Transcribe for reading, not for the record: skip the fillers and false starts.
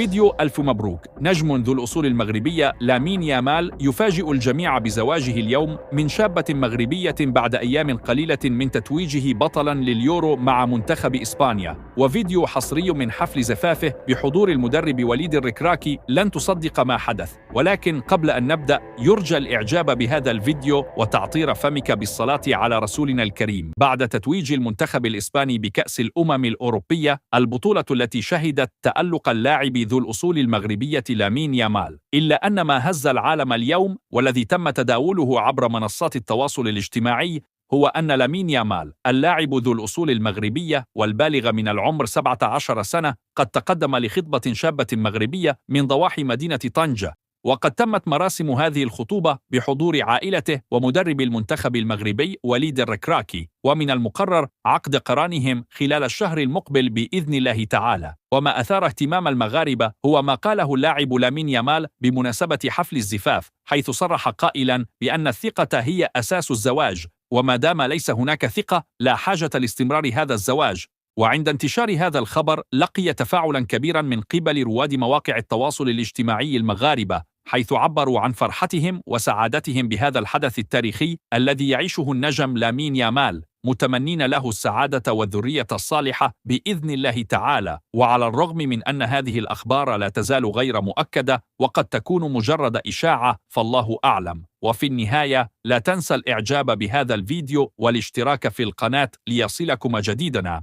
فيديو ألف مبروك. نجم ذو الأصول المغربية لامين يامال يفاجئ الجميع بزواجه اليوم من شابة مغربية بعد أيام قليلة من تتويجه بطلاً لليورو مع منتخب إسبانيا. وفيديو حصري من حفل زفافه بحضور المدرب وليد الركراكي لن تصدق ما حدث. ولكن قبل أن نبدأ يرجى الإعجاب بهذا الفيديو وتعطير فمك بالصلاة على رسولنا الكريم. بعد تتويج المنتخب الإسباني بكأس الأمم الأوروبية، البطولة التي شهدت تألق اللاعب ذو الأصول المغربية لامين يامال، إلا أن ما هز العالم اليوم والذي تم تداوله عبر منصات التواصل الاجتماعي هو أن لامين يامال اللاعب ذو الأصول المغربية والبالغ من العمر 17 سنة قد تقدم لخطبة شابة مغربية من ضواحي مدينة طنجة، وقد تمت مراسم هذه الخطوبة بحضور عائلته ومدرب المنتخب المغربي وليد الركراكي، ومن المقرر عقد قرانهم خلال الشهر المقبل بإذن الله تعالى. وما أثار اهتمام المغاربة هو ما قاله اللاعب لامين يامال بمناسبة حفل الزفاف، حيث صرح قائلاً بأن الثقة هي أساس الزواج، وما دام ليس هناك ثقة لا حاجة لاستمرار هذا الزواج. وعند انتشار هذا الخبر لقي تفاعلاً كبيراً من قبل رواد مواقع التواصل الاجتماعي المغاربة، حيث عبروا عن فرحتهم وسعادتهم بهذا الحدث التاريخي الذي يعيشه النجم لامين يامال، متمنين له السعادة والذرية الصالحة بإذن الله تعالى. وعلى الرغم من أن هذه الأخبار لا تزال غير مؤكدة وقد تكون مجرد إشاعة، فالله أعلم. وفي النهاية لا تنسى الإعجاب بهذا الفيديو والاشتراك في القناة ليصلكم جديدنا.